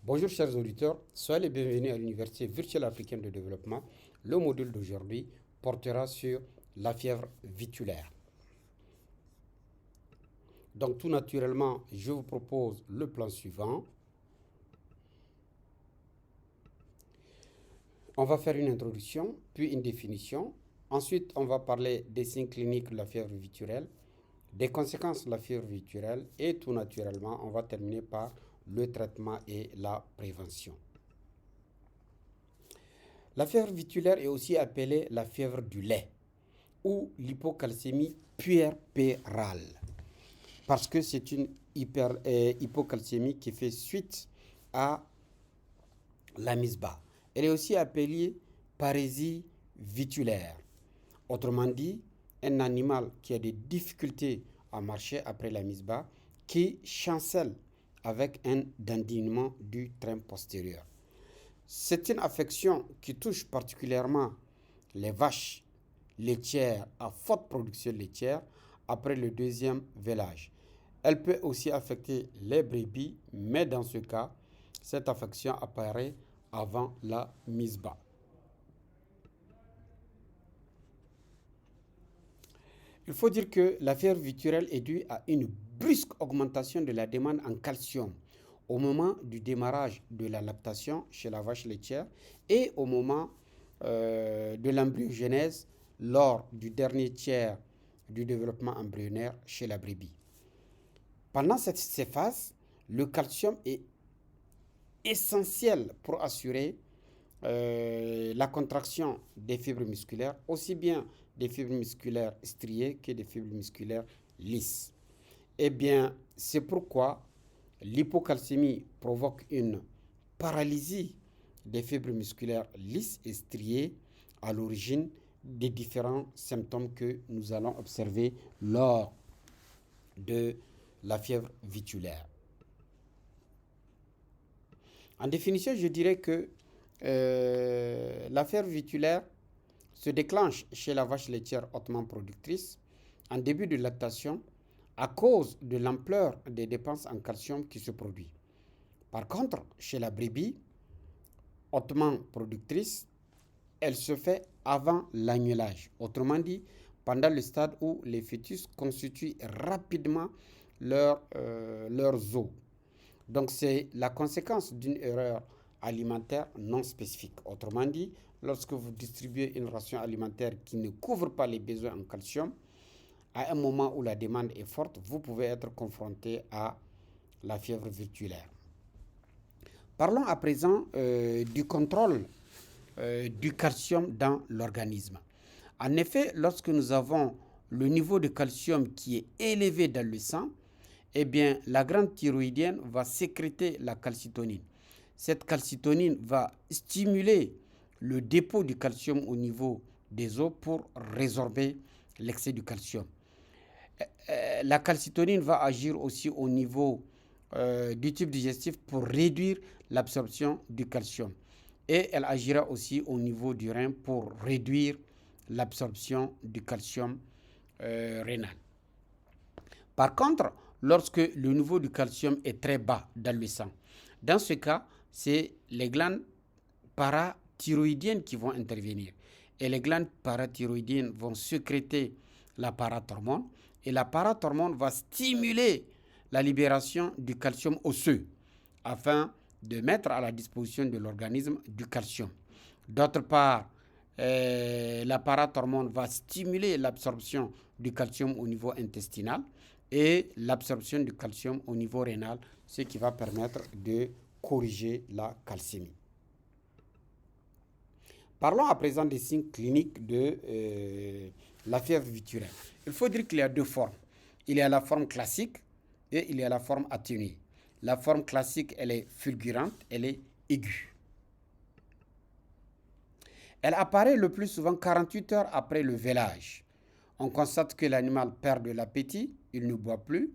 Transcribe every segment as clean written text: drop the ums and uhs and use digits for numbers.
Bonjour chers auditeurs, soyez les bienvenus à l'Université virtuelle africaine de développement. Le module d'aujourd'hui portera sur la fièvre vitulaire. Donc tout naturellement, je vous propose le plan suivant. On va faire une introduction, puis une définition. Ensuite, on va parler des signes cliniques de la fièvre viturielle, des conséquences de la fièvre viturielle et tout naturellement, on va terminer par le traitement et la prévention. La fièvre vitulaire est aussi appelée la fièvre du lait ou l'hypocalcémie puerpérale parce que c'est une hypocalcémie qui fait suite à la mise bas. Elle est aussi appelée parésie vitulaire. Autrement dit, un animal qui a des difficultés à marcher après la mise bas, qui chancelle avec un dandinement du train postérieur. C'est une affection qui touche particulièrement les vaches laitières à forte production laitière après le deuxième vélage. Elle peut aussi affecter les brebis, mais dans ce cas, cette affection apparaît avant la mise bas. Il faut dire que la fièvre viturielle est due à une brusque augmentation de la demande en calcium au moment du démarrage de la lactation chez la vache laitière et au moment de l'embryogenèse lors du dernier tiers du développement embryonnaire chez la brebis. Pendant ces phases, le calcium est essentiel pour assurer la contraction des fibres musculaires, aussi bien des fibres musculaires striées que des fibres musculaires lisses. Eh bien, c'est pourquoi l'hypocalcémie provoque une paralysie des fibres musculaires lisses et striées à l'origine des différents symptômes que nous allons observer lors de la fièvre vitulaire. En définition, je dirais que la fièvre vitulaire se déclenche chez la vache laitière hautement productrice en début de lactation à cause de l'ampleur des dépenses en calcium qui se produit. Par contre, chez la brebis hautement productrice, elle se fait avant l'agnelage. Autrement dit, pendant le stade où les fœtus constituent rapidement leurs os. Donc c'est la conséquence d'une erreur alimentaire non spécifique. Autrement dit, lorsque vous distribuez une ration alimentaire qui ne couvre pas les besoins en calcium, à un moment où la demande est forte, vous pouvez être confronté à la fièvre vitulaire. Parlons à présent du contrôle du calcium dans l'organisme. En effet, lorsque nous avons le niveau de calcium qui est élevé dans le sang, eh bien, la glande thyroïdienne va sécréter la calcitonine. Cette calcitonine va stimuler le dépôt du calcium au niveau des os pour résorber l'excès du calcium. La calcitonine va agir aussi au niveau du tube digestif pour réduire l'absorption du calcium. Et elle agira aussi au niveau du rein pour réduire l'absorption du calcium rénal. Par contre, lorsque le niveau du calcium est très bas dans le sang, dans ce cas, c'est les glandes parathyroïdiennes qui vont intervenir. Et les glandes parathyroïdiennes vont sécréter la parathormone. Et la parathormone va stimuler la libération du calcium osseux afin de mettre à la disposition de l'organisme du calcium. D'autre part, la parathormone va stimuler l'absorption du calcium au niveau intestinal et l'absorption du calcium au niveau rénal, ce qui va permettre de corriger la calcémie. Parlons à présent des signes cliniques de la fièvre viturielle. Il faut dire qu'il y a deux formes. Il y a la forme classique et il y a la forme atténuée. La forme classique, elle est fulgurante, elle est aiguë. Elle apparaît le plus souvent 48 heures après le vélage. On constate que l'animal perd de l'appétit, il ne boit plus,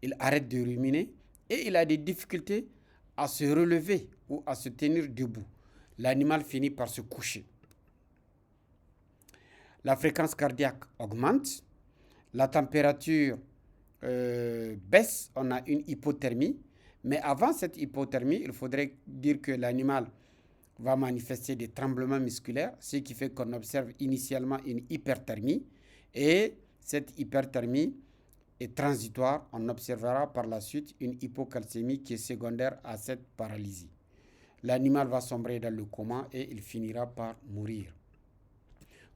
il arrête de ruminer et il a des difficultés à se relever ou à se tenir debout. L'animal finit par se coucher. La fréquence cardiaque augmente, la température baisse, on a une hypothermie, Mais avant cette hypothermie, il faudrait dire que l'animal va manifester des tremblements musculaires, ce qui fait qu'on observe initialement une hyperthermie. Et cette hyperthermie est transitoire. On observera par la suite une hypocalcémie qui est secondaire à cette paralysie. L'animal va sombrer dans le coma et il finira par mourir.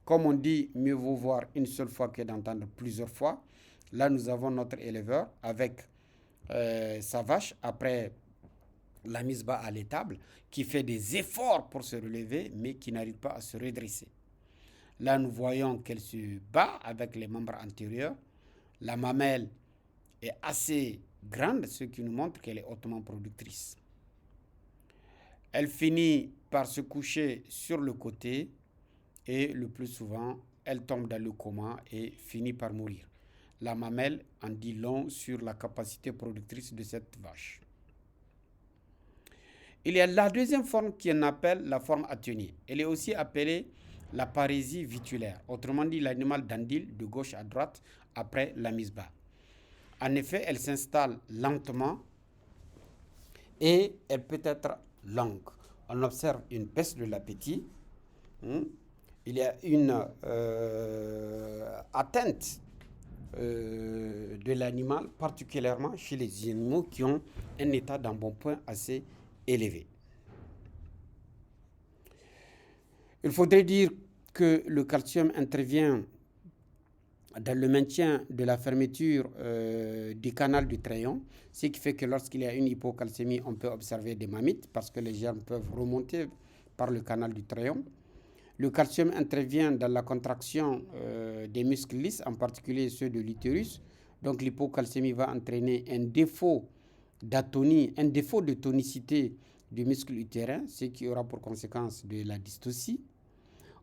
Comme on dit, mieux vaut voir une seule fois que d'entendre plusieurs fois. Là, nous avons notre éleveur avec sa vache après la mise bas à l'étable, qui fait des efforts pour se relever, mais qui n'arrive pas à se redresser. Là, nous voyons qu'elle se bat avec les membres antérieurs. La mamelle est assez grande, ce qui nous montre qu'elle est hautement productrice. Elle finit par se coucher sur le côté et le plus souvent, elle tombe dans le coma et finit par mourir. La mamelle en dit long sur la capacité productrice de cette vache. Il y a la deuxième forme qu'on appelle la forme atténuée. Elle est aussi appelée la parésie vitulaire. Autrement dit, l'animal dandyle de gauche à droite après la mise bas. En effet, elle s'installe lentement et elle peut être longue. On observe une baisse de l'appétit. Il y a une atteinte de l'animal, particulièrement chez les animaux qui ont un état d'embonpoint assez élevé. Il faudrait dire que le calcium intervient dans le maintien de la fermeture du canal du Treillon, ce qui fait que lorsqu'il y a une hypocalcémie, on peut observer des mammites parce que les germes peuvent remonter par le canal du Treillon. Le calcium intervient dans la contraction des muscles lisses, en particulier ceux de l'utérus. Donc l'hypocalcémie va entraîner un défaut d'atonie, un défaut de tonicité du muscle utérin, ce qui aura pour conséquence de la dystocie.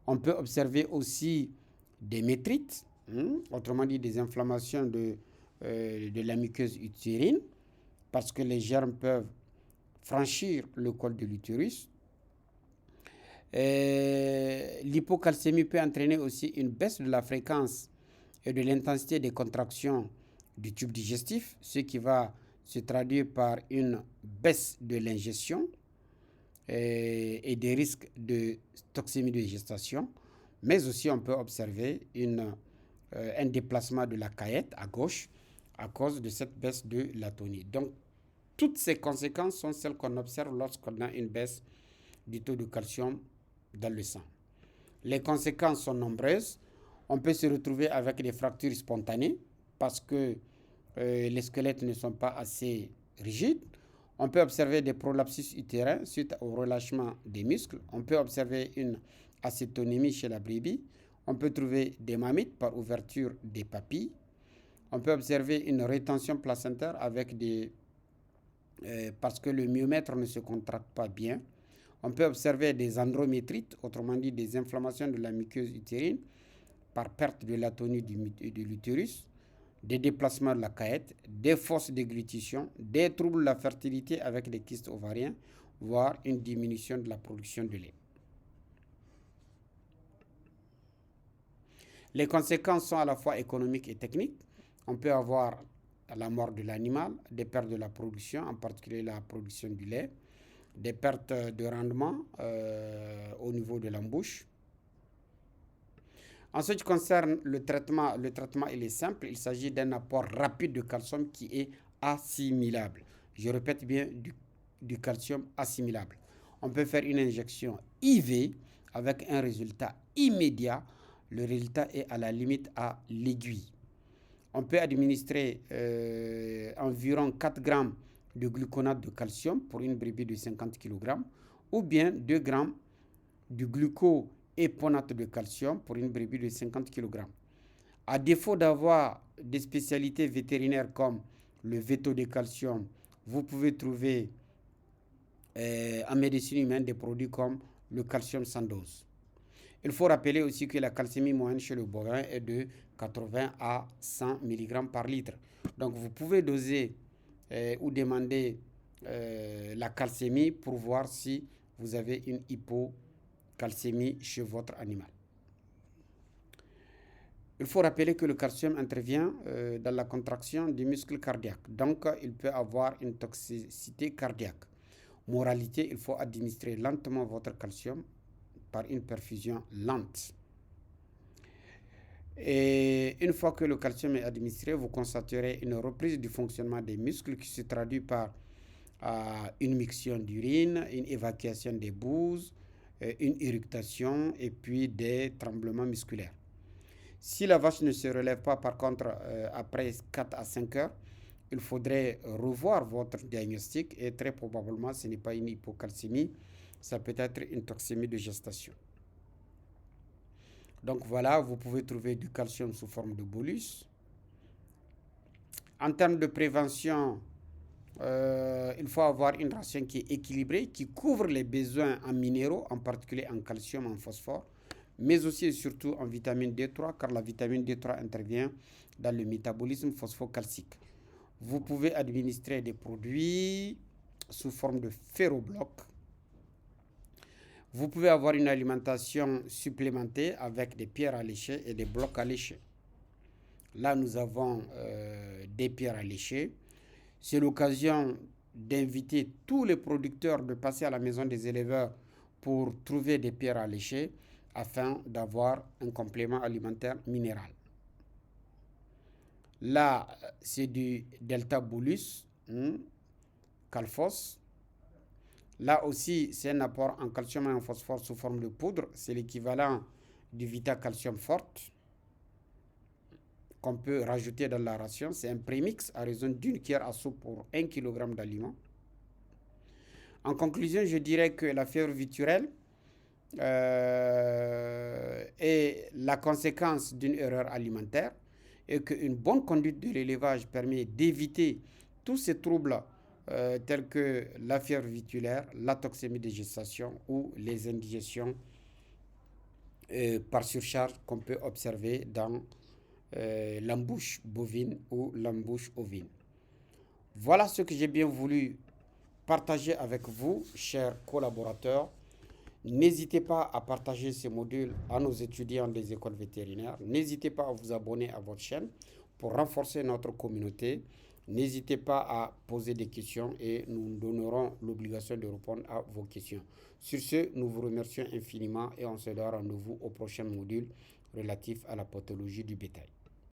On peut observer aussi des métrites, autrement dit des inflammations de la muqueuse utérine, parce que les germes peuvent franchir le col de l'utérus. L'hypocalcémie peut entraîner aussi une baisse de la fréquence et de l'intensité des contractions du tube digestif, ce qui va se traduire par une baisse de l'ingestion et des risques de toxémie de gestation. Mais aussi on peut observer un déplacement de la caillette à gauche à cause de cette baisse de l'atonie. Donc toutes ces conséquences sont celles qu'on observe lorsqu'on a une baisse du taux de calcium dans le sang. Les conséquences sont nombreuses. On peut se retrouver avec des fractures spontanées parce que les squelettes ne sont pas assez rigides. On peut observer des prolapsus utérins suite au relâchement des muscles. On peut observer une acétonémie chez la brebis. On peut trouver des mammites par ouverture des papilles. On peut observer une rétention placentaire avec parce que le myomètre ne se contracte pas bien. On peut observer des andrométrites, autrement dit des inflammations de la muqueuse utérine par perte de l'atonie de l'utérus, des déplacements de la caillette, des fausses déglutitions, des troubles de la fertilité avec des kystes ovariens, voire une diminution de la production de lait. Les conséquences sont à la fois économiques et techniques. On peut avoir la mort de l'animal, des pertes de la production, en particulier la production du lait, des pertes de rendement au niveau de l'embouche. En ce qui concerne le traitement il est simple. Il s'agit d'un apport rapide de calcium qui est assimilable. Je répète bien, du calcium assimilable. On peut faire une injection IV avec un résultat immédiat. Le résultat est à la limite à l'aiguille. On peut administrer environ 4 grammes de gluconate de calcium pour une brebis de 50 kg ou bien 2 grammes du glucoéponate de calcium pour une brebis de 50 kg. À défaut d'avoir des spécialités vétérinaires comme le véto de calcium, vous pouvez trouver en médecine humaine des produits comme le calcium sans dose. Il faut rappeler aussi que la calcémie moyenne chez le bovin est de 80 à 100 mg par litre. Donc vous pouvez doser ou demander la calcémie pour voir si vous avez une hypocalcémie chez votre animal. Il faut rappeler que le calcium intervient dans la contraction du muscle cardiaque. Donc, il peut avoir une toxicité cardiaque. Moralité, il faut administrer lentement votre calcium par une perfusion lente. Et une fois que le calcium est administré, vous constaterez une reprise du fonctionnement des muscles qui se traduit par une miction d'urine, une évacuation des bouses, une irritation et puis des tremblements musculaires. Si la vache ne se relève pas, par contre, après 4 à 5 heures, il faudrait revoir votre diagnostic et très probablement ce n'est pas une hypocalcémie, ça peut être une toxémie de gestation. Donc voilà, vous pouvez trouver du calcium sous forme de bolus. En termes de prévention, il faut avoir une ration qui est équilibrée, qui couvre les besoins en minéraux, en particulier en calcium, en phosphore, mais aussi et surtout en vitamine D3, car la vitamine D3 intervient dans le métabolisme phosphocalcique. Vous pouvez administrer des produits sous forme de ferrobloc. Vous pouvez avoir une alimentation supplémentée avec des pierres à lécher et des blocs à lécher. Là, nous avons des pierres à lécher. C'est l'occasion d'inviter tous les producteurs de passer à la maison des éleveurs pour trouver des pierres à lécher afin d'avoir un complément alimentaire minéral. Là, c'est du Delta Bolus, Calphos. Là aussi, c'est un apport en calcium et en phosphore sous forme de poudre. C'est l'équivalent du Vita Calcium Forte qu'on peut rajouter dans la ration. C'est un prémix à raison d'une cuillère à soupe pour 1 kg d'aliments. En conclusion, je dirais que la fièvre virtuelle est la conséquence d'une erreur alimentaire et qu'une bonne conduite de l'élevage permet d'éviter tous ces troubles tels que la fièvre virtuelle, la toxémie de gestation ou les indigestions par surcharge qu'on peut observer dans l'embouche bovine ou l'embouche ovine. Voilà ce que j'ai bien voulu partager avec vous, chers collaborateurs. N'hésitez pas à partager ces modules à nos étudiants des écoles vétérinaires. N'hésitez pas à vous abonner à votre chaîne pour renforcer notre communauté. N'hésitez pas à poser des questions et nous donnerons l'obligation de répondre à vos questions. Sur ce, nous vous remercions infiniment et on se donne rendez-vous au prochain module relatif à la pathologie du bétail.